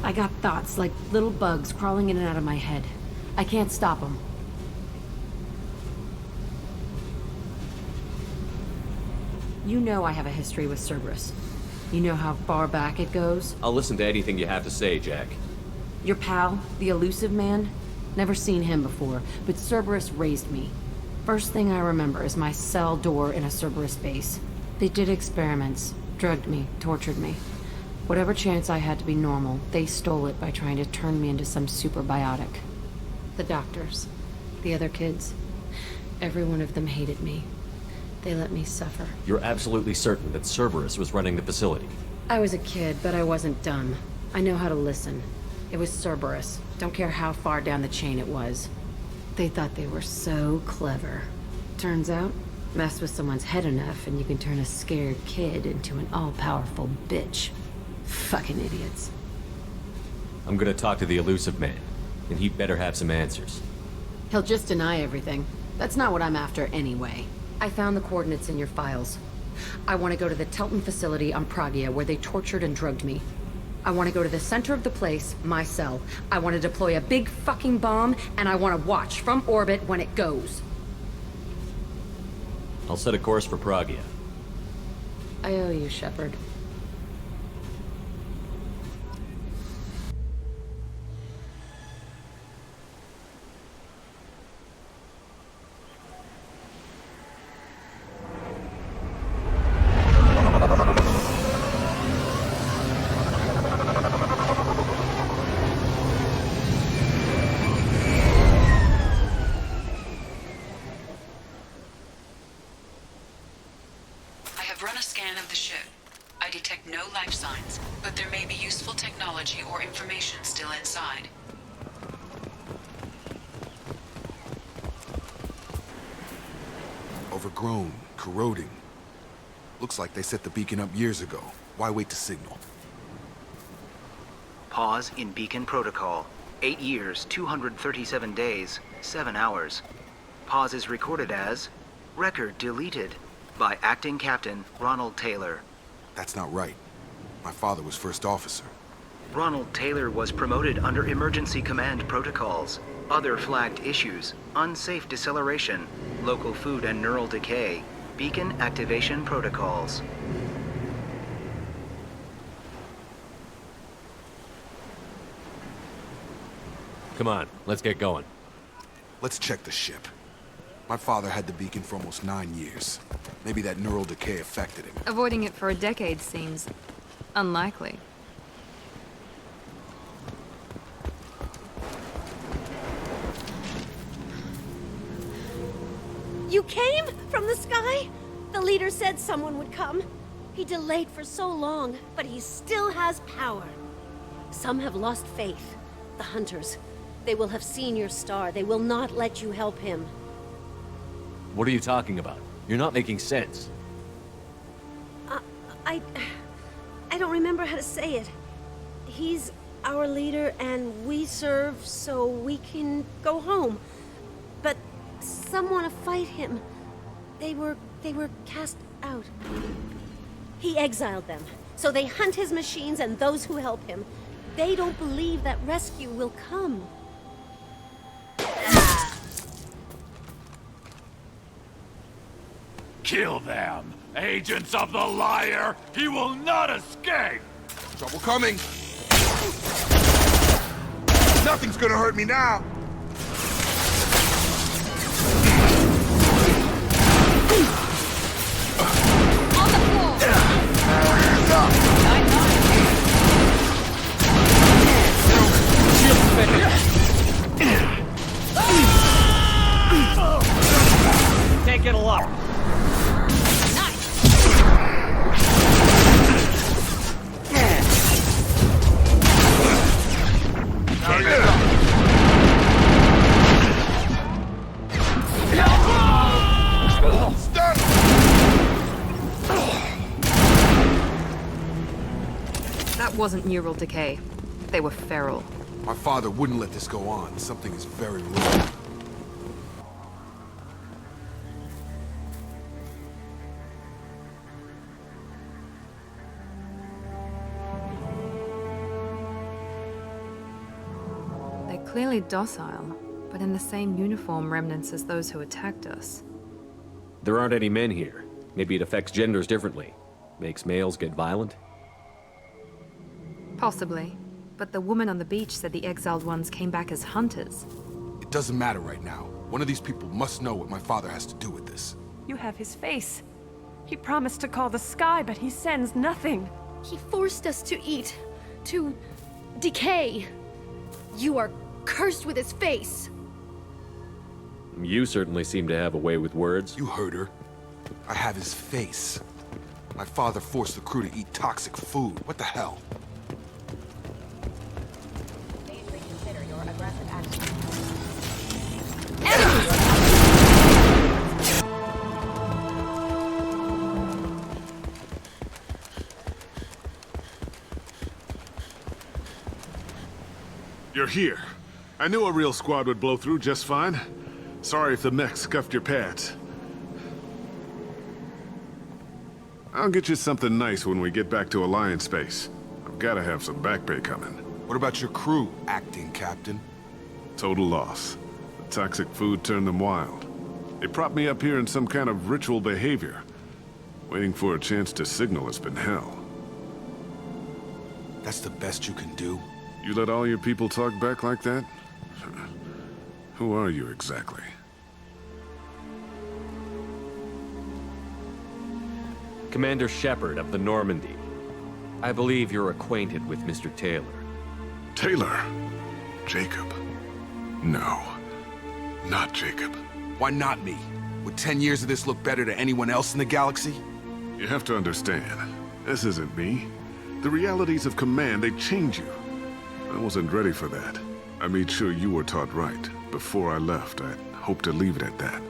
I got thoughts like little bugs crawling in and out of my head. I can't stop them. You know I have a history with Cerberus. You know how far back it goes? I'll listen to anything you have to say, Jack. Your pal, the elusive man? Never seen him before, but Cerberus raised me. First thing I remember is my cell door in a Cerberus base. They did experiments, drugged me, tortured me. Whatever chance I had to be normal, they stole it by trying to turn me into some superbiotic. The doctors, the other kids, every one of them hated me. They let me suffer. You're absolutely certain that Cerberus was running the facility? I was a kid, but I wasn't dumb. I know how to listen. It was Cerberus. Don't care how far down the chain it was. They thought they were so clever. Turns out, mess with someone's head enough and you can turn a scared kid into an all-powerful bitch. Fucking idiots. I'm gonna talk to the elusive man, and he'd better have some answers. He'll just deny everything. That's not what I'm after anyway. I found the coordinates in your files. I want to go to the Telton facility on Pragia where they tortured and drugged me. I want to go to the center of the place, my cell. I want to deploy a big fucking bomb, and I want to watch from orbit when it goes. I'll set a course for Pragia. I owe you, Shepard. Run a scan of the ship. I detect no life signs, but there may be useful technology or information still inside. Overgrown, corroding. Looks like they set the beacon up years ago. Why wait to signal? Pause in beacon protocol. 8 years, 237 days, 7 hours. Pause is recorded as record deleted. By Acting Captain Ronald Taylor. That's not right. My father was first officer. Ronald Taylor was promoted under emergency command protocols. Other flagged issues: unsafe deceleration, local food and neural decay, beacon activation protocols. Come on, let's get going. Let's check the ship. My father had the beacon for almost 9 years. Maybe that neural decay affected him. Avoiding it for a decade seems unlikely. You came from the sky? The leader said someone would come. He delayed for so long, but he still has power. Some have lost faith. The hunters. They will have seen your star. They will not let you help him. What are you talking about? You're not making sense. I don't remember how to say it. He's our leader and we serve so we can go home. But some want to fight him. They were cast out. He exiled them, so they hunt his machines and those who help him. They don't believe that rescue will come. Kill them! Agents of the liar! He will not escape! Trouble coming! Nothing's gonna hurt me now! On the floor! Hands up! Can't get a lock. That wasn't neural decay. They were feral. My father wouldn't let this go on. Something is very wrong. Clearly docile, but in the same uniform remnants as those who attacked us. There aren't any men here. Maybe it affects genders differently. Makes males get violent? Possibly. But the woman on the beach said the exiled ones came back as hunters. It doesn't matter right now. One of these people must know what my father has to do with this. You have his face. He promised to call the sky, but he sends nothing. He forced us to eat, to decay. You are cursed with his face. You certainly seem to have a way with words. You heard her. I have his face. My father forced the crew to eat toxic food. What the hell? Please reconsider your aggressive action. You're here. I knew a real squad would blow through just fine. Sorry if the mech scuffed your pads. I'll get you something nice when we get back to Alliance space. I've gotta have some back pay coming. What about your crew, acting captain? Total loss. The toxic food turned them wild. They propped me up here in some kind of ritual behavior. Waiting for a chance to signal has been hell. That's the best you can do? You let all your people talk back like that? Who are you exactly? Commander Shepard of the Normandy. I believe you're acquainted with Mr. Taylor. Taylor? Jacob? No. Not Jacob. Why not me? Would 10 years of this look better to anyone else in the galaxy? You have to understand, this isn't me. The realities of command, they change you. I wasn't ready for that. I made sure you were taught right. Before I left, I hoped to leave it at that.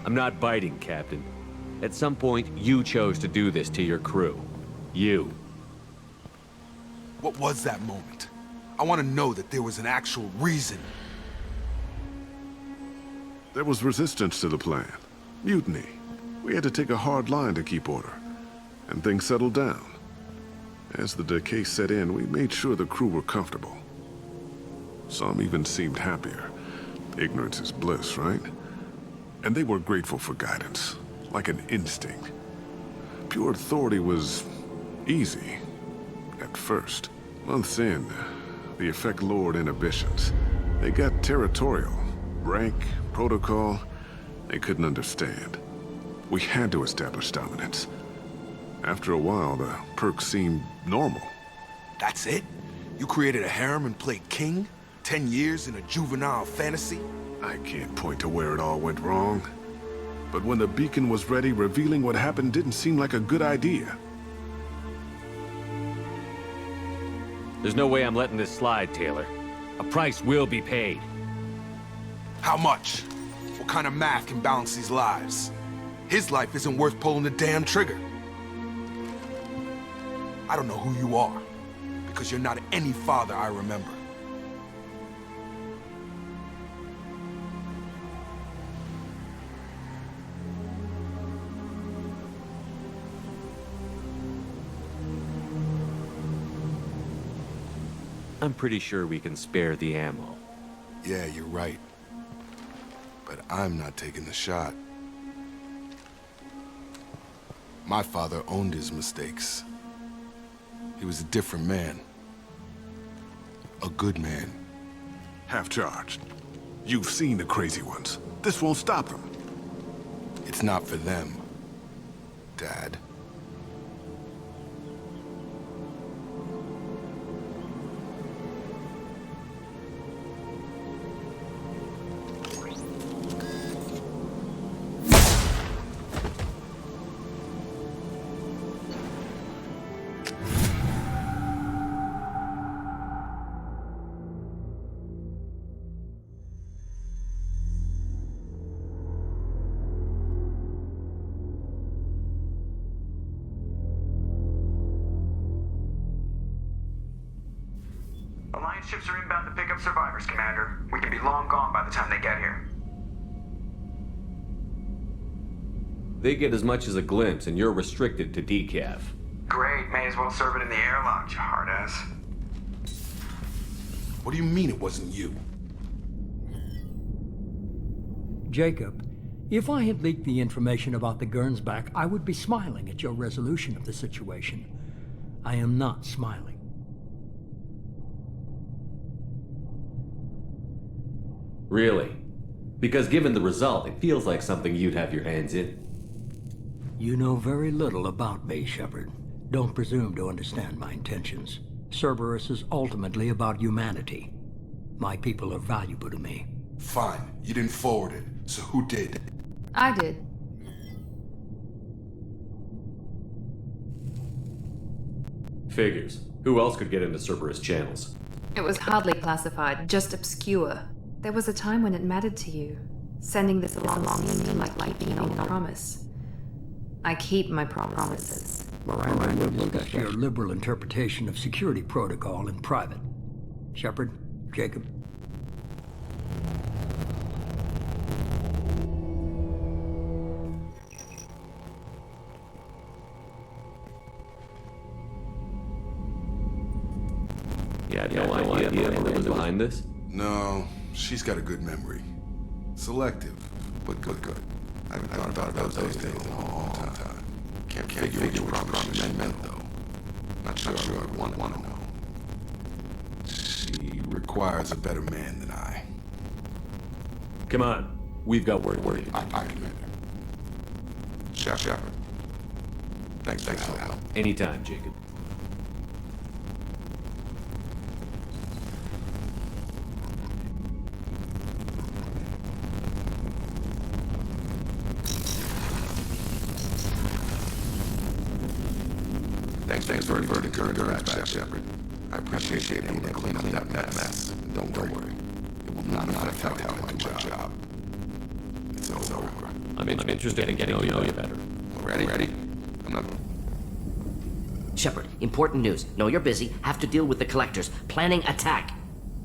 I'm not biting, Captain. At some point, you chose to do this to your crew. You. What was that moment? I want to know that there was an actual reason. There was resistance to the plan. Mutiny. We had to take a hard line to keep order. And things settled down. As the decay set in, we made sure the crew were comfortable. Some even seemed happier. Ignorance is bliss, right? And they were grateful for guidance, like an instinct. Pure authority was easy, at first. Months in, the effect lowered inhibitions. They got territorial. Rank, protocol, they couldn't understand. We had to establish dominance. After a while, the perks seemed normal. That's it? You created a harem and played king? 10 years in a juvenile fantasy? I can't point to where it all went wrong. But when the beacon was ready, revealing what happened didn't seem like a good idea. There's no way I'm letting this slide, Taylor. A price will be paid. How much? What kind of math can balance these lives? His life isn't worth pulling the damn trigger. I don't know who you are, because you're not any father I remember. I'm pretty sure we can spare the ammo. Yeah, you're right. But I'm not taking the shot. My father owned his mistakes. He was a different man. A good man. Half-charged. You've seen the crazy ones. This won't stop them. It's not for them, Dad. Alliance ships are inbound to pick up survivors, Commander. We can be long gone by the time they get here. They get as much as a glimpse, and you're restricted to decaf. Great, may as well serve it in the airlock, you hard ass. What do you mean it wasn't you? Jacob, if I had leaked the information about the Gernsback, I would be smiling at your resolution of the situation. I am not smiling. Really? Because given the result, it feels like something you'd have your hands in. You know very little about me, Shepard. Don't presume to understand my intentions. Cerberus is ultimately about humanity. My people are valuable to me. Fine, you didn't forward it, so who did? I did. Figures. Who else could get into Cerberus channels? It was hardly classified, just obscure. There was a time when it mattered to you. Sending this along seemed like keeping a promise. I keep my promises. Miranda will discuss your liberal interpretation of security protocol in private. Shepard, Jacob. You had no idea Emily was behind this? No, she's got a good memory. Selective, but good. I haven't thought about those days in a long time. Can't figure what promise meant, though. Not sure I'd want to know. She requires a better man than I. Come on. We've got work to do. I Commander. Shepard. Thanks for the help. Anytime, Jacob. Thanks for the current back, Shepard. I appreciate you able to clean up that mess. Don't worry. It will not affect how I do my job. It's over. I'm interested in getting to know you better. Ready? I'm not... Shepard, important news. Know you're busy. Have to deal with the collectors. Planning attack.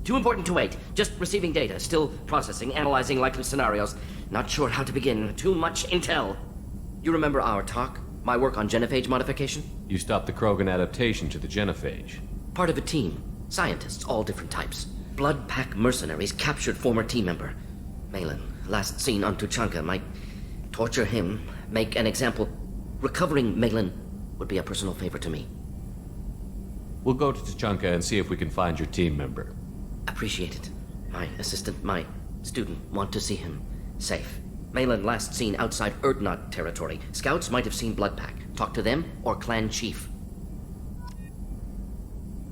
Too important to wait. Just receiving data. Still processing, analyzing likely scenarios. Not sure how to begin. Too much intel. You remember our talk? My work on genophage modification? You stopped the Krogan adaptation to the genophage. Part of a team. Scientists, all different types. Blood Pack mercenaries captured former team member. Malin, last seen on Tuchanka, might torture him, make an example. Recovering Malin would be a personal favor to me. We'll go to Tuchanka and see if we can find your team member. Appreciate it. My assistant, my student want to see him safe. Malin last seen outside Erdnot territory. Scouts might have seen Blood Pack. Talk to them or Clan Chief.